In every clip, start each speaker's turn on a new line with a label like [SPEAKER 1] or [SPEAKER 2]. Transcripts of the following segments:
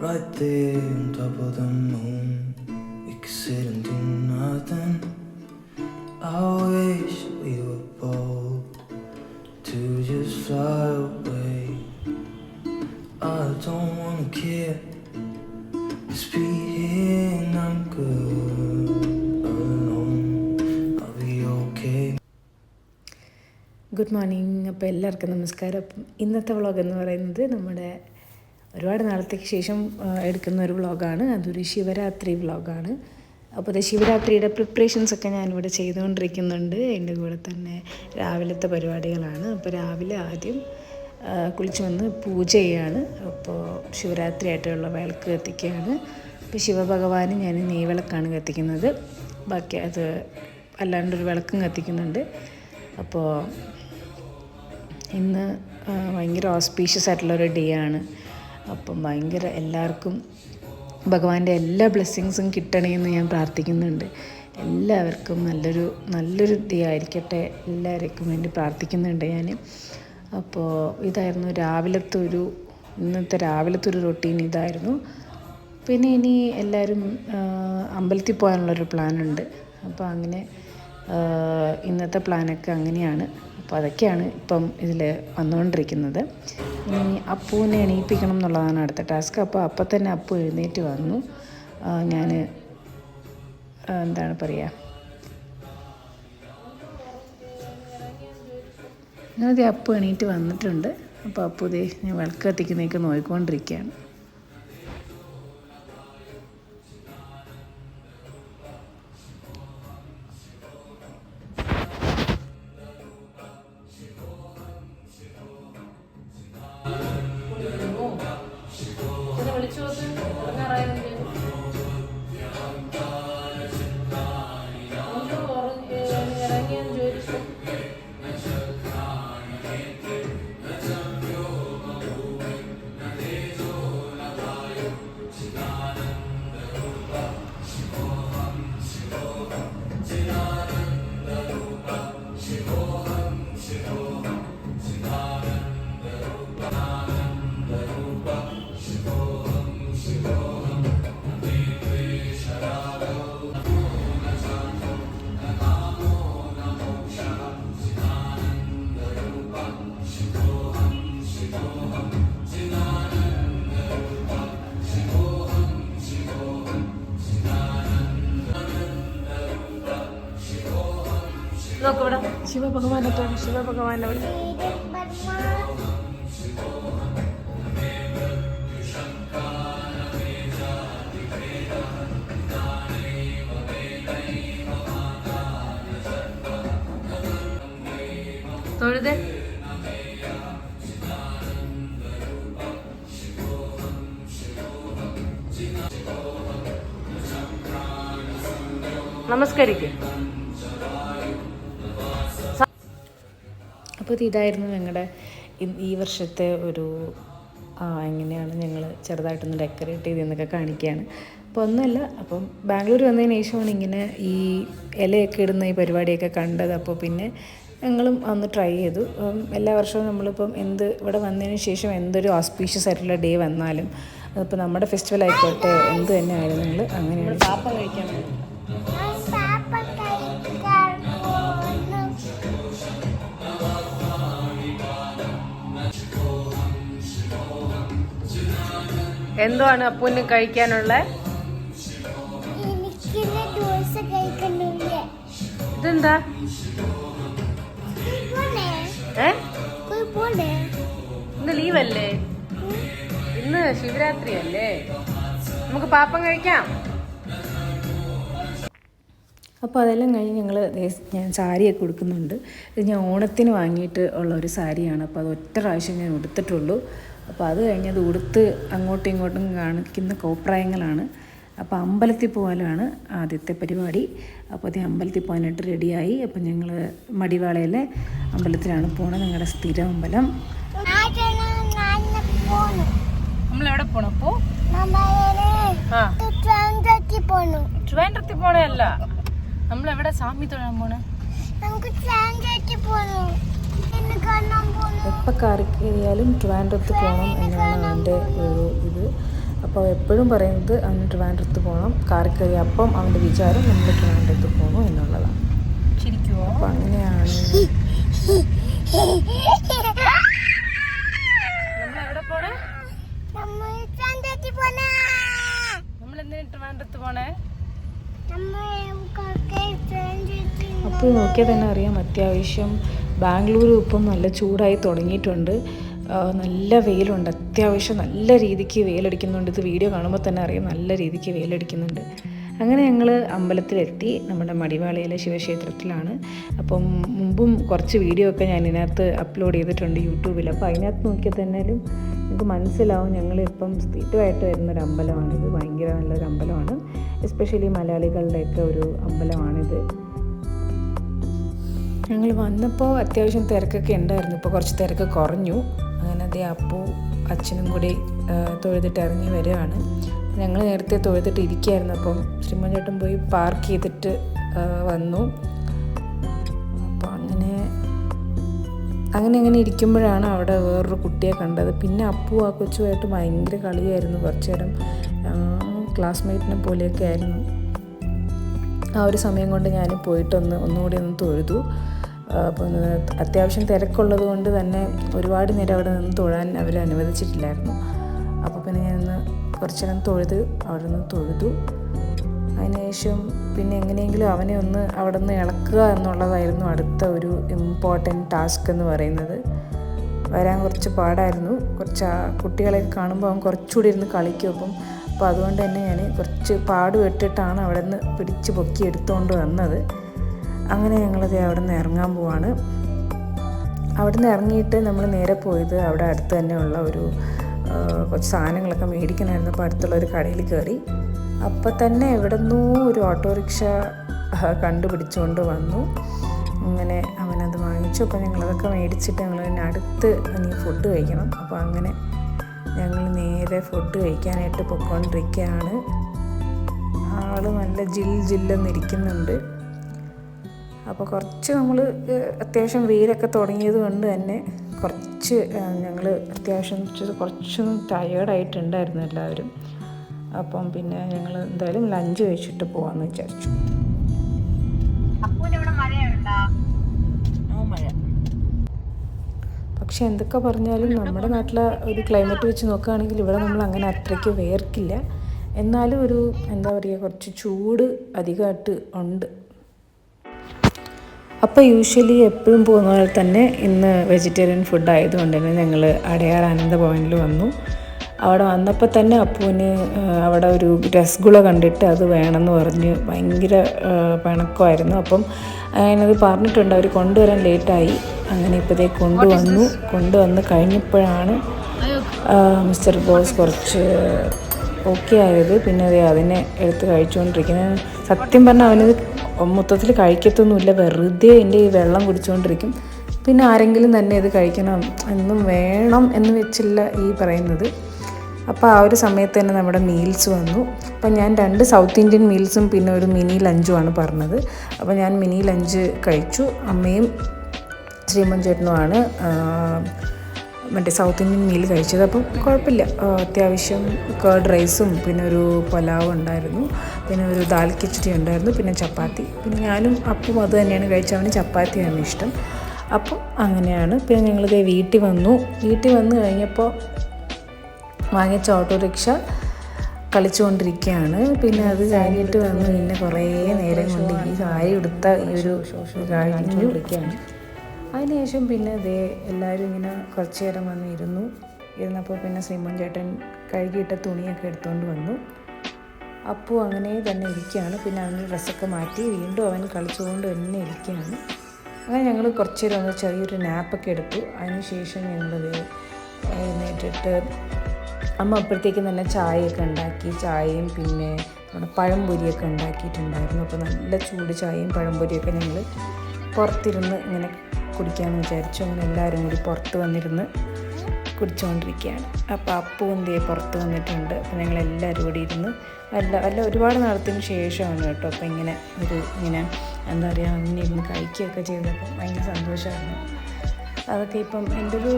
[SPEAKER 1] right there on top of the moon. We could sit and do nothing. I wish we were bold to just fly away. I don't wanna care, just be here and I'm good alone. I'll be okay.
[SPEAKER 2] Good morning. അപ്പോൾ എല്ലാവർക്കും നമസ്കാരം. അപ്പം ഇന്നത്തെ vlog എന്ന് പറയുന്നത് നമ്മുടെ ഒരുപാട് നാളത്തേക്ക് ശേഷം എടുക്കുന്ന ഒരു വ്ളോഗാണ്. അതൊരു ശിവരാത്രി വ്ളോഗാണ്. അപ്പോൾ അത് ശിവരാത്രിയുടെ പ്രിപ്പറേഷൻസൊക്കെ ഞാനിവിടെ ചെയ്തുകൊണ്ടിരിക്കുന്നുണ്ട്. എൻ്റെ കൂടെ തന്നെ രാവിലത്തെ പരിപാടികളാണ്. അപ്പോൾ രാവിലെ ആദ്യം കുളിച്ച് വന്ന് പൂജ ചെയ്യാണ്. അപ്പോൾ ശിവരാത്രി ആയിട്ടുള്ള വിളക്ക് കത്തിക്കുകയാണ്. അപ്പോൾ ശിവഭഗവാന് ഞാൻ നെയ്വിളക്കാണ് കത്തിക്കുന്നത്. ബാക്കി അത് അല്ലാണ്ടൊരു വിളക്കും കത്തിക്കുന്നുണ്ട്. അപ്പോൾ ഇന്ന് ഭയങ്കര ഓസ്പീഷ്യസ് ആയിട്ടുള്ളൊരു ഡേ ആണ്. അപ്പം ഭയങ്കര എല്ലാവർക്കും ഭഗവാന്റെ എല്ലാ ബ്ലെസ്സിങ്സും കിട്ടണമെന്ന് ഞാൻ പ്രാർത്ഥിക്കുന്നുണ്ട്. എല്ലാവർക്കും നല്ലൊരു ഡേ ആയിരിക്കട്ടെ, എല്ലാവർക്കും വേണ്ടി പ്രാർത്ഥിക്കുന്നുണ്ട് ഞാൻ. അപ്പോൾ ഇതായിരുന്നു ഇന്നത്തെ രാവിലത്തെ ഒരു റൊട്ടീൻ ഇതായിരുന്നു. പിന്നെ ഇനി എല്ലാവരും അമ്പലത്തിൽ പോകാനുള്ളൊരു പ്ലാനുണ്ട്. അപ്പോൾ അങ്ങനെ ഇന്നത്തെ പ്ലാനൊക്കെ അങ്ങനെയാണ്. അപ്പോൾ അതൊക്കെയാണ് ഇപ്പം ഇതിൽ വന്നുകൊണ്ടിരിക്കുന്നത്. ഇനി അപ്പുവിനെ എണീപ്പിക്കണം എന്നുള്ളതാണ് അടുത്ത ടാസ്ക്. അപ്പോൾ തന്നെ അപ്പു എഴുന്നേറ്റ് വന്നു. ഞാൻ എന്താണ് പറയുക, അങ്ങനത്തെ അപ്പു എണീറ്റ് വന്നിട്ടുണ്ട്. അപ്പോൾ അപ്പു ഇതേ ഞാൻ വിളക്ക് കത്തിക്കുന്നതൊക്കെ നോക്കിക്കൊണ്ടിരിക്കുകയാണ്. നോക്കവിടെ ശിവഭഗവാനെ തൊഴുതേ. നമസ്കരിക്ക്. അപ്പോൾ ഇതായിരുന്നു ഞങ്ങളുടെ ഈ വർഷത്തെ ഒരു എങ്ങനെയാണ് ഞങ്ങൾ ചെറുതായിട്ടൊന്ന് ഡെക്കറേറ്റ് ചെയ്തെന്നൊക്കെ കാണിക്കുകയാണ്. അപ്പോൾ ഒന്നുമല്ല, അപ്പം ബാംഗ്ലൂർ വന്നതിന് ശേഷമാണ് ഇങ്ങനെ ഈ ഇലയൊക്കെ ഇടുന്ന ഈ പരിപാടിയൊക്കെ കണ്ടത്. അപ്പോൾ പിന്നെ ഞങ്ങളും ഒന്ന് ട്രൈ ചെയ്തു. എല്ലാ വർഷവും നമ്മളിപ്പം ഇവിടെ വന്നതിന് ശേഷം എന്തൊരു ഓസ്പീഷ്യസ് ആയിട്ടുള്ള ഡേ വന്നാലും അതിപ്പോൾ നമ്മുടെ ഫെസ്റ്റിവൽ ആയിക്കോട്ടെ എന്ത് തന്നെ ആയാലും ഞങ്ങൾ അങ്ങനെയാണ് പാപ്പ കഴിക്കാൻ വേണ്ടി. എന്തുവാണ് അപ്പൂന് കഴിക്കാനുള്ള? ഇതെന്താ? ഇന്ന് ലീവല്ലേ? ഇന്ന് ശിവരാത്രി അല്ലേ? നമുക്ക് പാപ്പം കഴിക്കാം. അപ്പോൾ അതെല്ലാം കഴിഞ്ഞ് ഞാൻ സാരിയൊക്കെ ഉടുക്കുന്നുണ്ട്. ഇത് ഞാൻ ഓണത്തിന് വാങ്ങിയിട്ട് ഉള്ള ഒരു സാരിയാണ്. അപ്പോൾ അത് ഒറ്റ പ്രാവശ്യം ഞാൻ ഉടുത്തിട്ടുള്ളൂ. അപ്പോൾ അത് കഴിഞ്ഞത് ഉടുത്ത് അങ്ങോട്ടും ഇങ്ങോട്ടും കാണിക്കുന്ന കോപ്രായങ്ങളാണ്. അപ്പോൾ അമ്പലത്തിൽ പോകാനാണ് ആദ്യത്തെ പരിപാടി. അപ്പോൾ അത് അമ്പലത്തിൽ പോകാനായിട്ട് റെഡിയായി. അപ്പോൾ ഞങ്ങൾ മടിവാളയിലെ അമ്പലത്തിലാണ് പോകുന്നത്, ഞങ്ങളുടെ സ്ഥിരം അമ്പലം. നമ്മളെവിടെ പോകണം? അപ്പോൾ ട്രിവാൻഡ്രത്തിൽ പോണല്ല, നമ്മളെവിടെ സ്വാമി തൊഴാൻ പോണേ? എപ്പോൾ കയറിയാലും ട്രിവാൻഡ്രത്ത് പോകണം എന്നാണ് എൻ്റെ ഒരു ഇത്. അപ്പോൾ എപ്പോഴും പറയുന്നത് അവന് ട്രിവാൻഡ്രത്ത് പോകണം, കാറിൽ കയറി അപ്പം അവൻ്റെ വിചാരം നമ്മൾ ട്രിവാൻഡ്രത്ത് പോകണം എന്നുള്ളതാണ്. ശരിക്കുമോ? അപ്പോൾ അങ്ങനെയാണ്. നമ്മളെവിടെ പോണേ? നമ്മളെന്തിനാ ട്രിവാൻഡ്രത്ത് പോണേ? അപ്പോൾ നോക്കിയാൽ തന്നെ അറിയാം, അത്യാവശ്യം ബാംഗ്ലൂർ ഇപ്പം നല്ല ചൂടായി തുടങ്ങിയിട്ടുണ്ട്. നല്ല വെയിലുണ്ട്, അത്യാവശ്യം നല്ല രീതിക്ക് വെയിലടിക്കുന്നുണ്ട്. ഇത് വീഡിയോ കാണുമ്പോൾ തന്നെ അറിയാം നല്ല രീതിക്ക് വെയിലടിക്കുന്നുണ്ട്. അങ്ങനെ ഞങ്ങൾ അമ്പലത്തിലെത്തി. നമ്മുടെ മടിവാളയിലെ ശിവക്ഷേത്രത്തിലാണ്. അപ്പം മുമ്പും കുറച്ച് വീഡിയോ ഒക്കെ ഞാൻ ഇതിനകത്ത് അപ്ലോഡ് ചെയ്തിട്ടുണ്ട് യൂട്യൂബിൽ. അപ്പോൾ അതിനകത്ത് നോക്കിയാൽ തന്നെയും നിങ്ങൾക്ക് മനസ്സിലാവും ഞങ്ങളിപ്പം സ്ഥിരമായിട്ട് വരുന്നൊരു അമ്പലമാണിത്. ഭയങ്കര നല്ലൊരു അമ്പലമാണ്, എസ്പെഷ്യലി മലയാളികളുടെയൊക്കെ ഒരു അമ്പലമാണിത്. ഞങ്ങൾ വന്നപ്പോൾ അത്യാവശ്യം തിരക്കൊക്കെ ഉണ്ടായിരുന്നു. ഇപ്പോൾ കുറച്ച് തിരക്ക് കുറഞ്ഞു. അങ്ങനെ അതേ അപ്പു അച്ഛനും കൂടി തൊഴുതിട്ട് ഇറങ്ങി വരികയാണ്. ഞങ്ങൾ നേരത്തെ തൊഴുതിട്ട് ഇരിക്കുകയായിരുന്നു. അപ്പം ശ്രീമോൻ ചേട്ടൻ പോയി പാർക്ക് ചെയ്തിട്ട് വന്നു. അപ്പോൾ അങ്ങനെ ഇരിക്കുമ്പോഴാണ് അവിടെ വേറൊരു കുട്ടിയെ കണ്ടത്. പിന്നെ അപ്പു ആ കൊച്ചുമായിട്ട് ഭയങ്കര കളിയായിരുന്നു. കുറച്ച് നേരം ക്ലാസ്മേറ്റിനെ പോലെയൊക്കെ ആയിരുന്നു. ആ ഒരു സമയം കൊണ്ട് ഞാൻ പോയിട്ട് ഒന്നുകൂടി തൊഴുതു. അപ്പോൾ അത്യാവശ്യം തിരക്കുള്ളത് കൊണ്ട് തന്നെ ഒരുപാട് നേരം അവിടെ നിന്ന് തൊഴാൻ അവർ അനുവദിച്ചിട്ടില്ലായിരുന്നു. അപ്പോൾ പിന്നെ ഞാൻ കുറച്ച് നേരം അവിടെ നിന്ന് തൊഴുതു. അതിനുശേഷം പിന്നെ എങ്ങനെയെങ്കിലും അവനെ ഒന്ന് അവിടെ നിന്ന് ഇളക്കുക എന്നുള്ളതായിരുന്നു അടുത്ത ഒരു ഇമ്പോർട്ടൻറ്റ് ടാസ്ക് എന്ന് പറയുന്നത്. വരാൻ കുറച്ച് പാടായിരുന്നു. കുറച്ച് കുട്ടികളെ കാണുമ്പോൾ അവൻ കുറച്ചുകൂടി ഇരുന്ന് കളിക്കും. അപ്പോൾ അതുകൊണ്ട് തന്നെ ഞാൻ കുറച്ച് പാടുപെട്ടിട്ടാണ് അവിടെ നിന്ന് പിടിച്ച് പൊക്കി എടുത്തുകൊണ്ട് വന്നത്. അങ്ങനെ ഞങ്ങളത് അവിടെ നിന്ന് ഇറങ്ങാൻ പോവാണ്. അവിടെ നിന്ന് ഇറങ്ങിയിട്ട് നമ്മൾ നേരെ പോയത് അവിടെ അടുത്ത് തന്നെയുള്ള ഒരു കുറച്ച് സാധനങ്ങളൊക്കെ മേടിക്കണമായിരുന്നു. അപ്പോൾ അടുത്തുള്ള ഒരു കടയിൽ കയറി. അപ്പം തന്നെ എവിടെ നിന്നോ ഒരു ഓട്ടോറിക്ഷ കണ്ടുപിടിച്ചുകൊണ്ട് വന്നു. അങ്ങനെ അവനത് വാങ്ങിച്ചു. അപ്പോൾ ഞങ്ങളതൊക്കെ മേടിച്ചിട്ട് ഞങ്ങൾ പിന്നെ അടുത്ത് ഇനി ഫുഡ് കഴിക്കണം. അപ്പോൾ അങ്ങനെ ഞങ്ങൾ നേരെ ഫുഡ് കഴിക്കാനായിട്ട് പൊയ്ക്കൊണ്ടിരിക്കുകയാണ്. ആൾ നല്ല ജില്ലെന്നിരിക്കുന്നുണ്ട്. അപ്പോൾ കുറച്ച് നമ്മൾ അത്യാവശ്യം വെയിലൊക്കെ തുടങ്ങിയത് കൊണ്ട് തന്നെ കുറച്ച് ഞങ്ങൾ അത്യാവശ്യം കുറച്ചൊന്നും ടയേർഡായിട്ടുണ്ടായിരുന്നു എല്ലാവരും. അപ്പം പിന്നെ ഞങ്ങൾ എന്തായാലും ലഞ്ച് കഴിച്ചിട്ട് പോകാമെന്ന് വിചാരിച്ചു. പക്ഷെ എന്തൊക്കെ പറഞ്ഞാലും നമ്മുടെ നാട്ടിലെ ഒരു ക്ലൈമറ്റ് വെച്ച് നോക്കുകയാണെങ്കിൽ ഇവിടെ നമ്മൾ അങ്ങനെ അത്രയ്ക്ക് വേർക്കില്ല. എന്നാലും ഒരു എന്താ പറയുക, കുറച്ച് ചൂട് അധികമായിട്ട് ഉണ്ട്. അപ്പോൾ യൂഷ്വലി എപ്പോഴും പോകുന്ന പോലെ തന്നെ ഇന്ന് വെജിറ്റേറിയൻ ഫുഡ് ആയതുകൊണ്ട് തന്നെ ഞങ്ങൾ അടയാർ ആനന്ദഭവനിൽ വന്നു. അവിടെ വന്നപ്പോൾ തന്നെ അപ്പുവിന് അവിടെ ഒരു രസഗുള കണ്ടിട്ട് അത് വേണമെന്ന് പറഞ്ഞ് ഭയങ്കര പിണക്കമായിരുന്നു. അപ്പം ഞാനത് പറഞ്ഞിട്ടുണ്ട്, അവർ കൊണ്ടുവരാൻ ലേറ്റായി. അങ്ങനെ ഇപ്പോഴേ കൊണ്ടുവന്ന് കഴിഞ്ഞപ്പോഴാണ് മിസ്റ്റർ ബോസ് കുറച്ച് ഓക്കെ ആയത്. പിന്നെ അതിനെ എടുത്ത് കഴിച്ചുകൊണ്ടിരിക്കുന്നത്. സത്യം പറഞ്ഞാൽ അവനത് മൊത്തത്തിൽ കഴിക്കത്തൊന്നുമില്ല, വെറുതെ എൻ്റെ ഈ വെള്ളം കുടിച്ചുകൊണ്ടിരിക്കും. പിന്നെ ആരെങ്കിലും തന്നെ ഇത് കഴിക്കണം എന്നും വേണം എന്ന് വെച്ചില്ല ഈ പറയുന്നത്. അപ്പോൾ ആ ഒരു സമയത്ത് തന്നെ നമ്മുടെ മീൽസ് വന്നു. അപ്പോൾ ഞാൻ 2 സൗത്ത് ഇന്ത്യൻ മീൽസും പിന്നെ ഒരു മിനി ലഞ്ചുമാണ് പറഞ്ഞത്. അപ്പോൾ ഞാൻ മിനി ലഞ്ച് കഴിച്ചു. അമ്മയും ശ്രീമോൻ ചേട്ടനുമാണ് മറ്റേ സൗത്ത് ഇന്ത്യൻ മീൽ കഴിച്ചത്. അപ്പം കുഴപ്പമില്ല, അത്യാവശ്യം കേർഡ് റൈസും പിന്നെ ഒരു പുലാവ് ഉണ്ടായിരുന്നു, പിന്നെ ഒരു ദാൽ കിച്ചടി ഉണ്ടായിരുന്നു, പിന്നെ ചപ്പാത്തി. പിന്നെ ഞാനും അപ്പം അത് തന്നെയാണ് കഴിച്ചത്. അവന് ചപ്പാത്തിയാണ് ഇഷ്ടം. അപ്പം അങ്ങനെയാണ്. പിന്നെ ഞങ്ങളിത് വീട്ടിൽ വന്ന് കഴിഞ്ഞപ്പോൾ വാങ്ങിച്ച ഓട്ടോറിക്ഷ കളിച്ചുകൊണ്ടിരിക്കുകയാണ്. പിന്നെ അത് കഴിഞ്ഞിട്ട് വന്ന് പിന്നെ കുറേ നേരം കൊണ്ട് ഈ സാരി എടുത്ത ഈ ഒരു കഴിഞ്ഞിരിക്കുകയാണ്. അതിനുശേഷം പിന്നെ എല്ലാവരും ഇങ്ങനെ കുറച്ച് നേരം ഇരുന്നപ്പോൾ പിന്നെ ശ്രീമോൻ ചേട്ടൻ കഴുകിയിട്ട തുണിയൊക്കെ എടുത്തുകൊണ്ട് വന്നു. അപ്പോൾ അങ്ങനെ തന്നെ ഇരിക്കുകയാണ്. പിന്നെ അവൻ്റെ ഡ്രസ്സൊക്കെ മാറ്റി വീണ്ടും അവൻ കളിച്ചുകൊണ്ട് തന്നെ ഇരിക്കുകയാണ്. അങ്ങനെ ഞങ്ങൾ കുറച്ച് നേരം ചെറിയൊരു നാപ്പൊക്കെ എടുത്തു. അതിനുശേഷം ഞങ്ങൾ എഴുന്നേറ്റിട്ട് അമ്മ അപ്പോഴത്തേക്കും തന്നെ ചായയൊക്കെ ഉണ്ടാക്കി. ചായയും പിന്നെ നമ്മുടെ പഴംപൊരിയൊക്കെ ഉണ്ടാക്കിയിട്ടുണ്ടായിരുന്നു. അപ്പോൾ നല്ല ചൂട് ചായയും പഴംപൊരിയൊക്കെ ഞങ്ങൾ പുറത്തിരുന്ന് ഇങ്ങനെ കുടിക്കാമെന്ന് വിചാരിച്ചു. അങ്ങനെ എല്ലാവരും കൂടി പുറത്ത് വന്നിരുന്ന് കുടിച്ചുകൊണ്ടിരിക്കുകയാണ്. അപ്പോൾ അപ്പു പുറത്ത് വന്നിട്ടുണ്ട്. അപ്പോൾ ഞങ്ങളെല്ലാവരും കൂടി ഇരുന്ന് ഒരുപാട് നാളത്തിന് ശേഷമാണ് കേട്ടോ. അപ്പോൾ ഇങ്ങനെ എന്താ പറയുക, അങ്ങനെ ഇരുന്ന് കഴിക്കുകയൊക്കെ ചെയ്തപ്പോൾ ഭയങ്കര സന്തോഷമായിരുന്നു. അതൊക്കെ ഇപ്പം എൻ്റെ ഒരു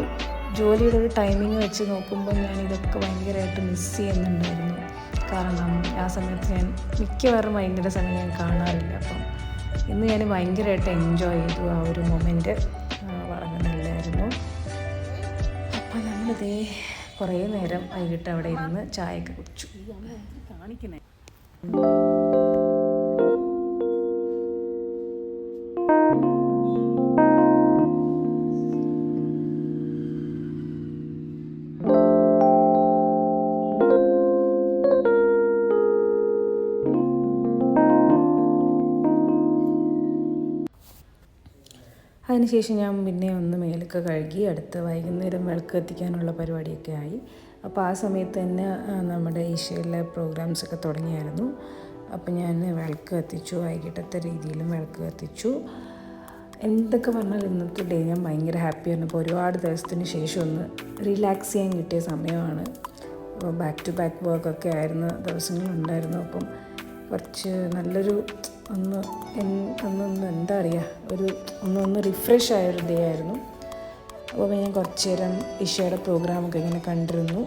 [SPEAKER 2] ജോലിയുടെ ഒരു ടൈമിങ് വെച്ച് നോക്കുമ്പോൾ ഞാൻ ഇതൊക്കെ ഭയങ്കരമായിട്ട് മിസ് ചെയ്യുന്നുണ്ടായിരുന്നു. കാരണം ആ സമയത്ത് ഞാൻ മിക്കവാറും വൈകുന്നേര സമയം ഞാൻ കാണാറില്ല. അപ്പം ഇന്ന് ഞാൻ ഭയങ്കരമായിട്ട് എൻജോയ് ചെയ്തു ആ ഒരു മൊമെൻറ്റ്. വളരെ നല്ലതായിരുന്നു. അപ്പം നമ്മളിതേ കുറേ നേരം വൈകിട്ട് അവിടെ ഇരുന്ന് ചായയൊക്കെ കുടിച്ചു. കാണിക്കണേ അതിനുശേഷം ഞാൻ പിന്നെ ഒന്ന് മേലൊക്കെ കഴുകി അടുത്ത് വൈകുന്നേരം വിളക്ക് കത്തിക്കാനുള്ള പരിപാടിയൊക്കെ ആയി. അപ്പോൾ ആ സമയത്ത് തന്നെ നമ്മുടെ ഈശോയിലെ പ്രോഗ്രാംസൊക്കെ തുടങ്ങിയായിരുന്നു. അപ്പോൾ ഞാൻ വിളക്ക് കത്തിച്ചു, വൈകിട്ടത്തെ രീതിയിലും വിളക്ക് കത്തിച്ചു. എന്തൊക്കെ പറഞ്ഞാൽ ഇന്നത്തെ ഡേ ഞാൻ ഭയങ്കര ഹാപ്പിയാണ്. ഇപ്പോൾ ഒരുപാട് ദിവസത്തിന് ശേഷം ഒന്ന് റിലാക്സ് ചെയ്യാൻ കിട്ടിയ സമയമാണ്. ബാക്ക് ടു ബാക്ക് വർക്കൊക്കെ ആയിരുന്ന ദിവസങ്ങളുണ്ടായിരുന്നു. അപ്പം കുറച്ച് നല്ലൊരു ഒന്ന് എന്താ പറയുക, ഒന്ന് റിഫ്രഷ് ആയൊരു ഡേ ആയിരുന്നു. അപ്പോൾ ഞാൻ കുറച്ച് നേരം ഈശോയുടെ പ്രോഗ്രാമൊക്കെ ഇങ്ങനെ കണ്ടിരുന്നു.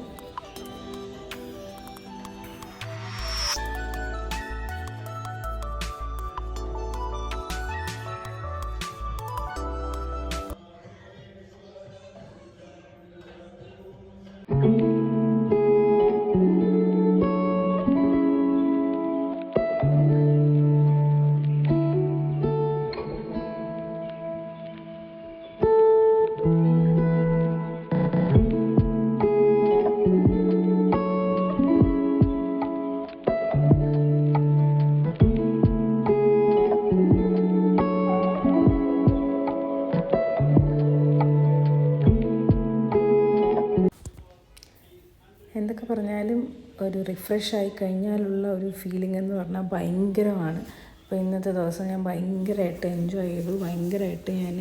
[SPEAKER 2] എന്തൊക്കെ പറഞ്ഞാലും ഒരു റിഫ്രഷ് ആയി കഴിഞ്ഞാലുള്ള ഒരു ഫീലിംഗ് എന്ന് പറഞ്ഞാൽ ഭയങ്കരമാണ്. അപ്പോൾ ഇന്നത്തെ ദിവസം ഞാൻ ഭയങ്കരമായിട്ട് എൻജോയ് ചെയ്തു. ഭയങ്കരമായിട്ട് ഞാൻ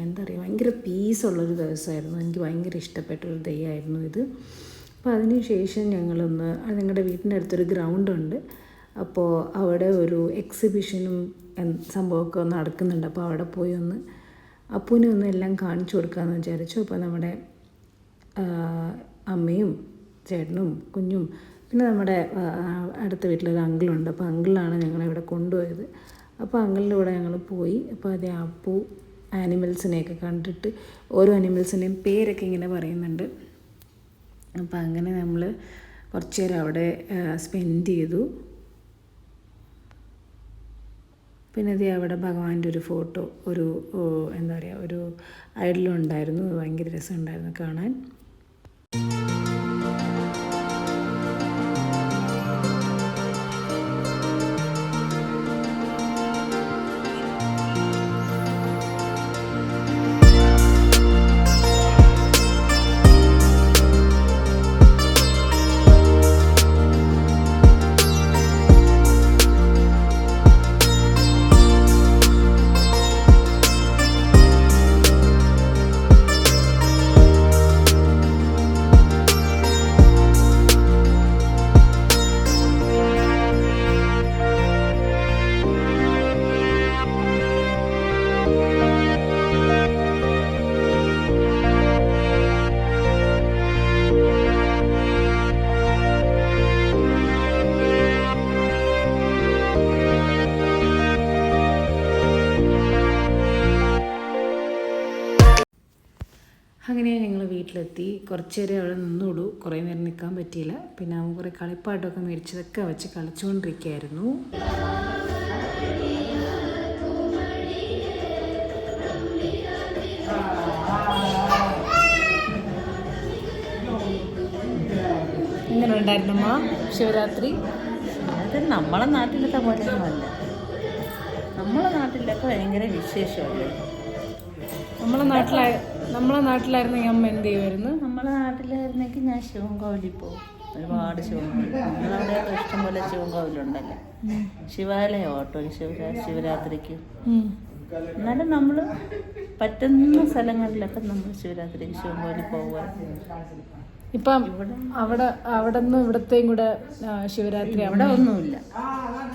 [SPEAKER 2] എന്താ പറയുക, ഭയങ്കര പീസുള്ളൊരു ദിവസമായിരുന്നു. എനിക്ക് ഭയങ്കര ഇഷ്ടപ്പെട്ടൊരു ഡേ ആയിരുന്നു ഇത്. അപ്പോൾ അതിന് ശേഷം ഞങ്ങളുടെ വീട്ടിൻ്റെ അടുത്തൊരു ഗ്രൗണ്ടുണ്ട്. അപ്പോൾ അവിടെ ഒരു എക്സിബിഷനും സംഭവമൊക്കെ നടക്കുന്നുണ്ട്. അപ്പോൾ അവിടെ പോയി അപ്പൂനെ എല്ലാം കാണിച്ചു കൊടുക്കാമെന്ന് വിചാരിച്ചു. അപ്പോൾ നമ്മുടെ അമ്മയും ചേട്ടനും കുഞ്ഞും പിന്നെ നമ്മുടെ അടുത്ത വീട്ടിലൊരു അങ്കിളുണ്ട്. അപ്പോൾ അങ്കിളാണ് ഞങ്ങളിവിടെ കൊണ്ടുപോയത്. അപ്പോൾ അങ്കിളിൻ്റെ കൂടെ ഞങ്ങൾ പോയി. അപ്പോൾ അതേ അപ്പു ആനിമൽസിനെയൊക്കെ കണ്ടിട്ട് ഓരോ ആനിമൽസിൻ്റെയും പേരൊക്കെ ഇങ്ങനെ പറയുന്നുണ്ട്. അപ്പോൾ അങ്ങനെ നമ്മൾ കുറച്ച് നേരം അവിടെ സ്പെൻഡ് ചെയ്തു. പിന്നെ അതേ അവിടെ ഭഗവാന്റെ ഒരു ഫോട്ടോ, ഒരു എന്താ പറയുക, ഒരു ഐഡലും ഉണ്ടായിരുന്നു. ഭയങ്കര രസമുണ്ടായിരുന്നു കാണാൻ. അങ്ങനെ ഞങ്ങൾ വീട്ടിലെത്തി. കുറച്ച് നേരം അവിടെ നിന്നോളൂ, കുറേ നേരം നിൽക്കാൻ പറ്റിയില്ല. പിന്നെ അവൻ കുറേ കളിപ്പാട്ടമൊക്കെ മേടിച്ചതൊക്കെ വെച്ച് കളിച്ചുകൊണ്ടിരിക്കുകയായിരുന്നു. എങ്ങനെ ഉണ്ടായിരുന്നമ്മ ശിവരാത്രി?
[SPEAKER 3] അത് നമ്മളെ നാട്ടിലത്തെ പോലെയൊന്നുമല്ല. നമ്മളെ നാട്ടിലൊക്കെ ഭയങ്കര വിശേഷമല്ലേ.
[SPEAKER 2] നമ്മളെ നാട്ടിലായിരുന്നെങ്കിൽ അമ്മ എന്ത് ചെയ്യുമായിരുന്നു?
[SPEAKER 3] നമ്മളെ നാട്ടിലായിരുന്നെങ്കിൽ ഞാൻ ശിവൻകോവിലിൽ പോകും. ഒരുപാട് ശിവൻകോവിൽ, നമ്മളവിടെയൊക്കെ ഇഷ്ടംപോലെ ശിവൻകോവിലുണ്ടല്ലോ. ശിവാലയം ഓട്ടോ ശിവരാത്രിക്ക്. എന്നാലും നമ്മൾ പറ്റുന്ന സ്ഥലങ്ങളിലൊക്കെ നമ്മൾ ശിവരാത്രിക്ക് ശിവൻകോവിലിൽ പോകുക.
[SPEAKER 2] ഇപ്പം അവിടെ നിന്ന് ഇവിടത്തെയും കൂടെ ശിവരാത്രി
[SPEAKER 3] അവിടെ ഒന്നുമില്ല.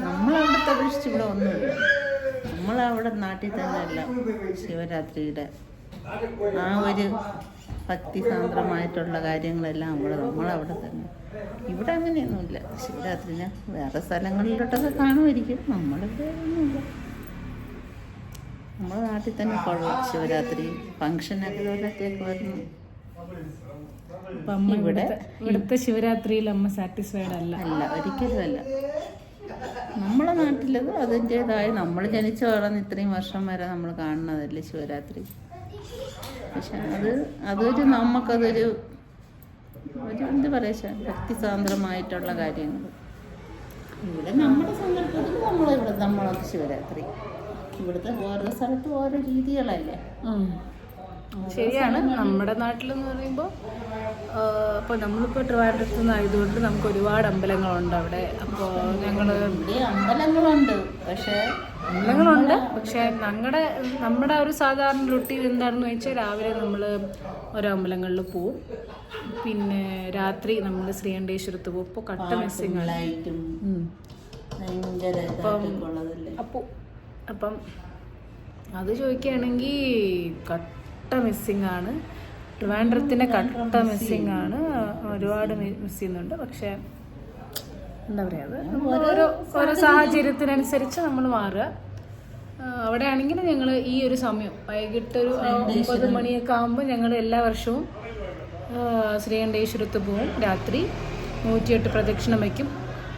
[SPEAKER 3] നമ്മളവിടുത്തെ അപേക്ഷിച്ച് ഇവിടെ ഒന്നുമില്ല. നമ്മളവിടെ നാട്ടിൽ തന്നെ അല്ല ശിവരാത്രിയുടെ ആ ഒരു ഭക്തിസാന്ദ്രമായിട്ടുള്ള കാര്യങ്ങളെല്ലാം നമ്മളവിടെ തന്നെ. ഇവിടെ അങ്ങനെയൊന്നുമില്ല. ശിവരാത്രിന് വേറെ സ്ഥലങ്ങളിലോട്ടൊക്കെ കാണുമായിരിക്കും, നമ്മളിവിടെ ഒന്നുമില്ല. നമ്മുടെ നാട്ടിൽ തന്നെ കൊള്ളാം ശിവരാത്രി ഫങ്ഷനൊക്കെ ഇവിടത്തേക്ക് വരുന്നു.
[SPEAKER 2] അപ്പം അമ്മ ഇവിടുത്തെ ശിവരാത്രിയിൽ അമ്മ സാറ്റിസ്ഫൈഡ് അല്ല?
[SPEAKER 3] അല്ല, ഒരിക്കലും അല്ല. നമ്മളെ നാട്ടിലത് അതിൻ്റേതായ നമ്മൾ ജനിച്ചു വളർന്ന് ഇത്രയും വർഷം വരെ നമ്മൾ കാണുന്നതല്ലേ ശിവരാത്രി. പക്ഷെ അതൊരു നമുക്കതൊരു എന്താ പറയുക, ഭക്തിസാന്ദ്രമായിട്ടുള്ള കാര്യങ്ങൾ. ഇവിടെ നമ്മുടെ സങ്കല്പത്തിൽ നമ്മളത് ശിവരാത്രി. ഇവിടുത്തെ ഓരോ സ്ഥലത്തും ഓരോ രീതികളല്ലേ.
[SPEAKER 2] ശരിയാണ്. നമ്മുടെ നാട്ടിലെന്ന് പറയുമ്പോൾ ഇപ്പോൾ നമ്മളിപ്പോൾ ട്രിവാൻഡ്രത്ത് നിന്നായതുകൊണ്ട് നമുക്ക് ഒരുപാട് അമ്പലങ്ങളുണ്ട് അവിടെ. അപ്പോൾ
[SPEAKER 3] അമ്പലങ്ങളുണ്ട്, പക്ഷേ
[SPEAKER 2] നമ്മുടെ ഒരു സാധാരണ റൊട്ടീൻ എന്താണെന്ന് വെച്ചാൽ രാവിലെ നമ്മൾ ഓരോ അമ്പലങ്ങളിൽ പോവും, പിന്നെ രാത്രി നമ്മൾ ശ്രീകണ്ഠേശ്വരത്ത് പോകും. ഇപ്പോൾ കട്ട മിസ്സിങ് ആണ്. അപ്പം അത് ചോദിക്കുകയാണെങ്കിൽ കട്ട മിസ്സിങ് ആണ്. ട്രിവാൻഡ്രത്തിൻ്റെ കട്ട മിസ്സിങ് ആണ്. ഒരുപാട് മിസ് ചെയ്യുന്നുണ്ട്. പക്ഷേ എന്താ പറയുക, അത് ഓരോ സാഹചര്യത്തിനനുസരിച്ച് നമ്മൾ മാറുക. അവിടെ ആണെങ്കിൽ ഞങ്ങൾ ഈ ഒരു സമയം വൈകിട്ട് ഒരു 9 മണിയൊക്കെ ആകുമ്പോൾ ഞങ്ങൾ എല്ലാ വർഷവും ശ്രീകണ്ഠേശ്വരത്ത് പോവും. രാത്രി 108 പ്രദക്ഷിണം വയ്ക്കും.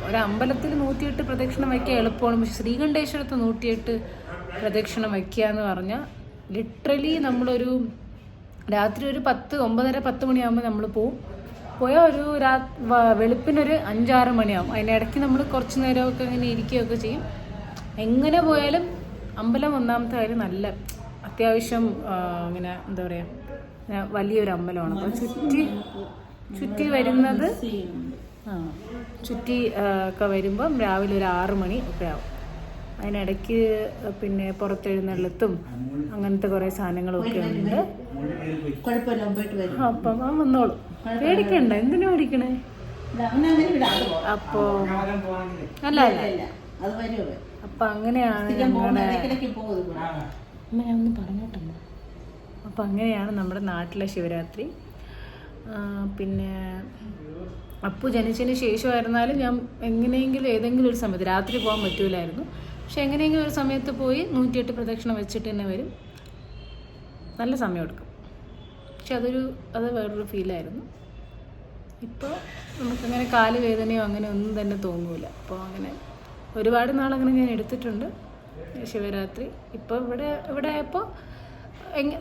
[SPEAKER 2] ഒരമ്പലത്തിൽ 108 പ്രദക്ഷിണം വയ്ക്കുക എളുപ്പമാണ്. പക്ഷെ ശ്രീകണ്ഠേശ്വരത്ത് 108 പ്രദക്ഷിണം വയ്ക്കുക എന്ന് പറഞ്ഞാൽ ലിറ്ററലി നമ്മളൊരു രാത്രി ഒരു 9:30-10 മണിയാകുമ്പോൾ നമ്മൾ പോയാൽ ഒരു വെളുപ്പിനൊരു 5-6 മണിയാകും. അതിനിടയ്ക്ക് നമ്മൾ കുറച്ച് നേരമൊക്കെ ഇങ്ങനെ ഇരിക്കുകയൊക്കെ ചെയ്യും. എങ്ങനെ പോയാലും അമ്പലം ഒന്നാമത്തെ കാര്യം നല്ല അത്യാവശ്യം ഇങ്ങനെ എന്താ പറയുക, വലിയൊരു അമ്പലമാണ്. അപ്പോൾ ചുറ്റി വരുന്നത് ചുറ്റി ഒക്കെ വരുമ്പം രാവിലെ ഒരു 6 മണി ഒക്കെ ആവും. അതിനിടയ്ക്ക് പിന്നെ പുറത്തെഴുന്നള്ളത്തും അങ്ങനത്തെ കുറേ സാധനങ്ങളൊക്കെ ഉണ്ട്. അപ്പം വന്നോളൂ, പേടിക്കണ്ട. എന്തിനു പേടിക്കണേ? അപ്പോൾ അല്ല അപ്പം അങ്ങനെയാണ് ഞങ്ങളുടെ ഒന്ന് പറഞ്ഞോട്ടമ്മ. അപ്പം അങ്ങനെയാണ് നമ്മുടെ നാട്ടിലെ ശിവരാത്രി. പിന്നെ അപ്പു ജനിച്ചതിന് ശേഷമായിരുന്നാലും ഞാൻ എങ്ങനെയെങ്കിലും ഏതെങ്കിലും ഒരു സമയത്ത് രാത്രി പോകാൻ പറ്റൂലായിരുന്നു. പക്ഷെ എങ്ങനെയെങ്കിലും ഒരു സമയത്ത് പോയി 108 പ്രദക്ഷിണം വെച്ചിട്ട് തന്നെ വരും. നല്ല സമയമെടുക്കും, പക്ഷെ അത് വേറൊരു ഫീലായിരുന്നു. ഇപ്പോൾ നമുക്കങ്ങനെ കാല് വേദനയോ അങ്ങനെ ഒന്നും തന്നെ തോന്നൂല. അപ്പോൾ അങ്ങനെ ഒരുപാട് നാളങ്ങനെ ഞാൻ എടുത്തിട്ടുണ്ട് ശിവരാത്രി. ഇപ്പോൾ ഇവിടെ ആയപ്പോൾ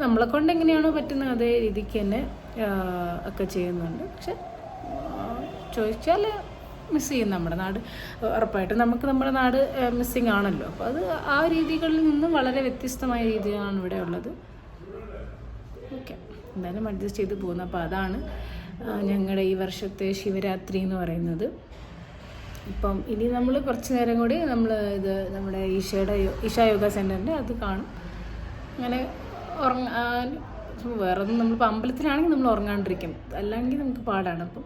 [SPEAKER 2] നമ്മളെ കൊണ്ട് എങ്ങനെയാണോ പറ്റുന്നത് അതേ രീതിക്ക് തന്നെ ഒക്കെ ചെയ്യുന്നുണ്ട്. പക്ഷെ ചോദിച്ചാൽ മിസ് ചെയ്യും നമ്മുടെ നാട്. ഉറപ്പായിട്ടും നമുക്ക് നമ്മുടെ നാട് മിസ്സിങ് ആണല്ലോ. അപ്പോൾ അത് ആ രീതികളിൽ നിന്ന് വളരെ വ്യത്യസ്തമായ രീതിയാണ് ഇവിടെ ഉള്ളത്. ഓക്കെ, എന്തായാലും അഡ്ജസ്റ്റ് ചെയ്ത് പോകുന്നു. അപ്പോൾ അതാണ് ഞങ്ങളുടെ ഈ വർഷത്തെ ശിവരാത്രി എന്ന് പറയുന്നത്. ഇപ്പം ഇനി നമ്മൾ കുറച്ച് നേരം കൂടി നമ്മുടെ ഈശാ യോഗ സെൻറ്ററിൻ്റെ അത് കാണും. അങ്ങനെ വേറൊന്നും നമ്മളിപ്പോൾ അമ്പലത്തിലാണെങ്കിൽ നമ്മൾ ഉറങ്ങാണ്ടിരിക്കും, അല്ലെങ്കിൽ നമുക്ക് പാടാണ്. അപ്പം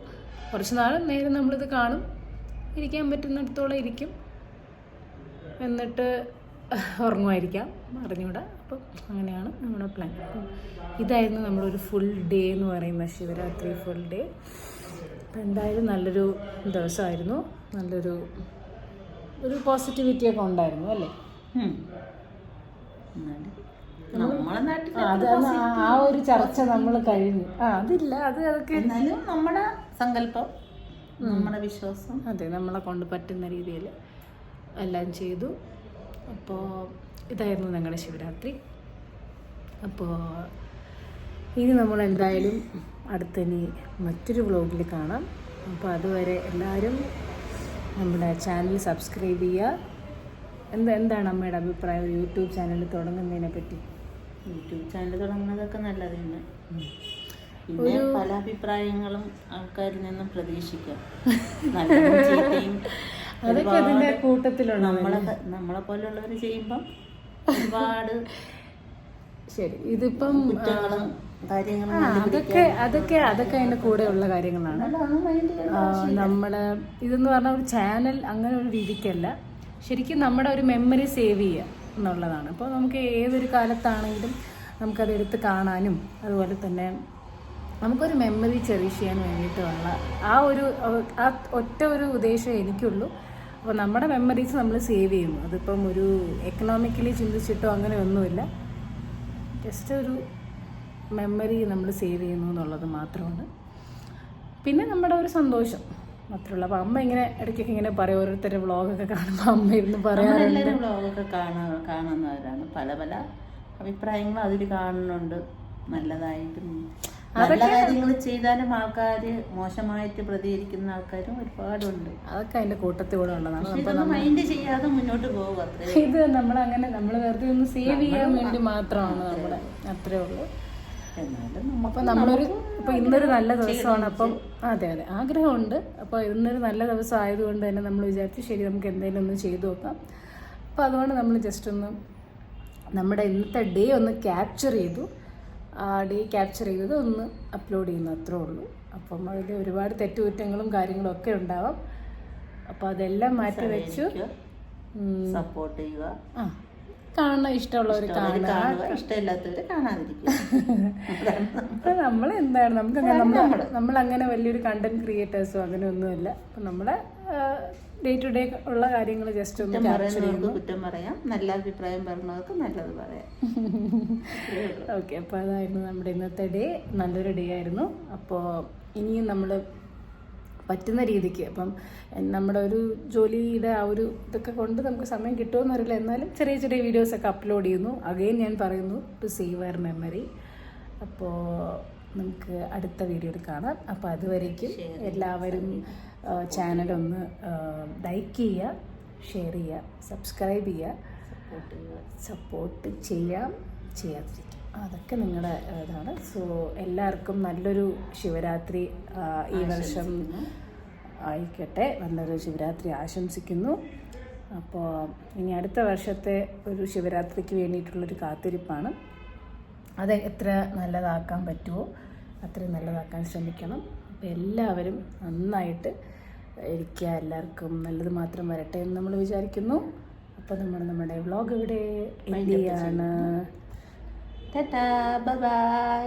[SPEAKER 2] കുറച്ച് നാൾ നേരം നമ്മളിത് കാണും, ഇരിക്കാൻ പറ്റുന്നിടത്തോളം ഇരിക്കും, എന്നിട്ട് ഉറങ്ങുമായിരിക്കാം, അറിഞ്ഞൂടാ. അപ്പം അങ്ങനെയാണ് നമ്മുടെ പ്ലാൻ. അപ്പം ഇതായിരുന്നു നമ്മളൊരു ഫുൾ ഡേ എന്ന് പറയുന്ന ശിവരാത്രി ഫുൾ ഡേ. അപ്പം എന്തായാലും നല്ലൊരു ദിവസമായിരുന്നു. നല്ലൊരു പോസിറ്റിവിറ്റിയൊക്കെ ഉണ്ടായിരുന്നു അല്ലേ? ആ ഒരു ചർച്ച നമ്മൾ കഴിഞ്ഞു. അതൊക്കെ
[SPEAKER 3] എന്നാലും നമ്മുടെ സങ്കല്പം, നമ്മുടെ വിശ്വാസം,
[SPEAKER 2] അതെ, നമ്മളെ കൊണ്ട് പറ്റുന്ന രീതിയിൽ എല്ലാം ചെയ്തു. അപ്പോൾ ഇതായിരുന്നു ഞങ്ങളുടെ ശിവരാത്രി. അപ്പോൾ ഇനി നമ്മൾ എന്തായാലും അടുത്തിനി മറ്റൊരു വ്ലോഗിൽ കാണാം. അപ്പോൾ അതുവരെ എല്ലാവരും നമ്മുടെ ചാനൽ സബ്സ്ക്രൈബ് ചെയ്യുക. എന്താണ് അമ്മയുടെ അഭിപ്രായം യൂട്യൂബ് ചാനൽ തുടങ്ങുന്നതിനെ പറ്റി?
[SPEAKER 3] യൂട്യൂബ് ചാനൽ തുടങ്ങുന്നതൊക്കെ നല്ലത് തന്നെ. പിന്നെ പല അഭിപ്രായങ്ങളും ആൾക്കാരിൽ നിന്നും പ്രതീക്ഷിക്കാം. നല്ലതും ചീത്തയും
[SPEAKER 2] അതൊക്കെ അതിൻ്റെ കൂട്ടത്തിലുള്ള
[SPEAKER 3] നമ്മളെ പോലുള്ളവർ ചെയ്യുമ്പം ഒരുപാട്
[SPEAKER 2] ശരി. ഇതിപ്പം
[SPEAKER 3] കുറ്റങ്ങളും കാര്യങ്ങളും
[SPEAKER 2] അതൊക്കെ അതിൻ്റെ കൂടെയുള്ള കാര്യങ്ങളാണ്. നമ്മുടെ ഇതെന്ന് പറഞ്ഞാൽ ഒരു ചാനൽ അങ്ങനെ ഒരു രീതിക്കല്ല, ശരിക്കും നമ്മുടെ ഒരു മെമ്മറി സേവ് ചെയ്യുക എന്നുള്ളതാണ്. അപ്പോൾ നമുക്ക് ഏതൊരു കാലത്താണെങ്കിലും നമുക്കത് എടുത്ത് കാണാനും അതുപോലെ തന്നെ നമുക്കൊരു മെമ്മറി ചെറിഷ് ചെയ്യാൻ വേണ്ടിയിട്ടുള്ള ആ ഒറ്റ ഒരു ഉദ്ദേശം എനിക്കുള്ളൂ. അപ്പോൾ നമ്മുടെ മെമ്മറീസ് നമ്മൾ സേവ് ചെയ്യുന്നു. അതിപ്പം ഒരു എക്കണോമിക്കലി ചിന്തിച്ചിട്ടോ അങ്ങനെ ഒന്നുമില്ല, ജസ്റ്റ് ഒരു മെമ്മറി നമ്മൾ സേവ് ചെയ്യുന്നു എന്നുള്ളത് മാത്രമാണ്. പിന്നെ നമ്മുടെ ഒരു സന്തോഷം മാത്രമല്ല. അപ്പോൾ അമ്മ ഇങ്ങനെ ഇടയ്ക്കൊക്കെ ഇങ്ങനെ പറയും, ഓരോരുത്തരുടെ വ്ളോഗൊക്കെ കാണുമ്പോൾ അമ്മ ഇരുന്ന് പറയാറുണ്ട്.
[SPEAKER 3] വ്ളോഗൊക്കെ കാണുന്നവരാണ്, പല പല അഭിപ്രായങ്ങളും അതിൽ കാണുന്നുണ്ട്. നല്ലതായിട്ടും നല്ല കാര്യങ്ങൾ ചെയ്താലും ആൾക്കാർ മോശമായിട്ട് പ്രതികരിക്കുന്ന ആൾക്കാരും ഒരുപാടുണ്ട്.
[SPEAKER 2] അതൊക്കെ അതിൻ്റെ കൂട്ടത്തിലൂടെ ഉള്ളതാണ്.
[SPEAKER 3] മൈൻഡ് ചെയ്യാതെ മുന്നോട്ട് പോകും.
[SPEAKER 2] ഇത് നമ്മൾ വെറുതെ ഒന്ന് സേവ് ചെയ്യാൻ വേണ്ടി മാത്രമാണ് നമ്മൾ, അത്രേ ഉള്ളൂ. അപ്പം നമ്മളൊരു ഇപ്പം ഇന്നൊരു നല്ല ദിവസമാണ്. അപ്പം അതെ ആഗ്രഹമുണ്ട്. അപ്പോൾ ഇന്നൊരു നല്ല ദിവസം ആയതുകൊണ്ട് തന്നെ നമ്മൾ വിചാരിച്ചു ശരി നമുക്ക് എന്തെങ്കിലും ഒന്ന് ചെയ്തു നോക്കാം. അപ്പോൾ അതുകൊണ്ട് നമ്മൾ ജസ്റ്റ് ഒന്ന് നമ്മുടെ ഇന്നത്തെ ഡേ ഒന്ന് ക്യാപ്ചർ ചെയ്തു. ആ ഡേ ക്യാപ്ചർ ചെയ്തത് ഒന്ന് അപ്ലോഡ് ചെയ്യുന്നു, അത്രേ ഉള്ളൂ. അപ്പം അതിൽ ഒരുപാട് തെറ്റുകുറ്റങ്ങളും കാര്യങ്ങളും ഒക്കെ ഉണ്ടാവാം. അപ്പോൾ അതെല്ലാം മാറ്റി വെച്ചു
[SPEAKER 3] സപ്പോർട്ട് ചെയ്യുക.
[SPEAKER 2] കാണാൻ ഇഷ്ടമുള്ളവർ കാണുക,
[SPEAKER 3] ഇഷ്ടമില്ലാത്തവർ കാണാതിരിക്കുക.
[SPEAKER 2] അപ്പം നമ്മൾ എന്താണ് നമ്മളങ്ങനെ വലിയൊരു കണ്ടന്റ് ക്രിയേറ്റേഴ്സോ അങ്ങനെ ഒന്നുമില്ല. അപ്പം നമ്മുടെ ഡേ ടു ഡേ ഉള്ള കാര്യങ്ങൾ ജസ്റ്റ് ഒന്ന് ക്യാപ്ചർ ചെയ്യുന്നു.
[SPEAKER 3] കുറ്റം പറയാം, നല്ല അഭിപ്രായം പറഞ്ഞവർക്ക് നല്ലത് പറയാം.
[SPEAKER 2] ഓക്കെ, അപ്പോൾ അതായിരുന്നു നമ്മുടെ ഇന്നത്തെ ഡേ. നല്ലൊരു ഡേ ആയിരുന്നു. അപ്പോൾ ഇനിയും നമ്മൾ പറ്റുന്ന രീതിക്ക്, അപ്പം നമ്മുടെ ഒരു ജോലിയുടെ ആ ഒരു ഇതൊക്കെ കൊണ്ട് നമുക്ക് സമയം കിട്ടുമെന്നറിയില്ല, എന്നാലും ചെറിയ ചെറിയ വീഡിയോസൊക്കെ അപ്ലോഡ് ചെയ്യുന്നു. അഗെയിൻ ഞാൻ പറയുന്നു, ടു സേവ് അവർ മെമ്മറി. അപ്പോൾ നമുക്ക് അടുത്ത വീഡിയോയിൽ കാണാം. അപ്പോൾ അതുവരേക്കും എല്ലാവരും ചാനലൊന്ന് ലൈക്ക് ചെയ്യുക, ഷെയർ ചെയ്യുക, സബ്സ്ക്രൈബ് ചെയ്യുക, സപ്പോർട്ട് ചെയ്യാതിരിക്കുക, അതൊക്കെ നിങ്ങളുടെ ഇതാണ്. സോ എല്ലാവർക്കും നല്ലൊരു ശിവരാത്രി ഈ വർഷം ആയിക്കട്ടെ. നല്ലൊരു ശിവരാത്രി ആശംസിക്കുന്നു. അപ്പോൾ ഇനി അടുത്ത വർഷത്തെ ഒരു ശിവരാത്രിക്ക് വേണ്ടിയിട്ടുള്ളൊരു കാത്തിരിപ്പാണ്. അത് എത്ര നല്ലതാക്കാൻ പറ്റുമോ അത്രയും നല്ലതാക്കാൻ ശ്രമിക്കണം. അപ്പോൾ എല്ലാവരും നന്നായിട്ട് ഇരിക്കുക, എല്ലാവർക്കും നല്ലത് മാത്രം വരട്ടെ എന്ന് നമ്മൾ വിചാരിക്കുന്നു. അപ്പോൾ നമ്മുടെ വ്ളോഗ് ഇവിടെ എൻഡ് ചെയ്യാണ്.
[SPEAKER 3] Bye bye.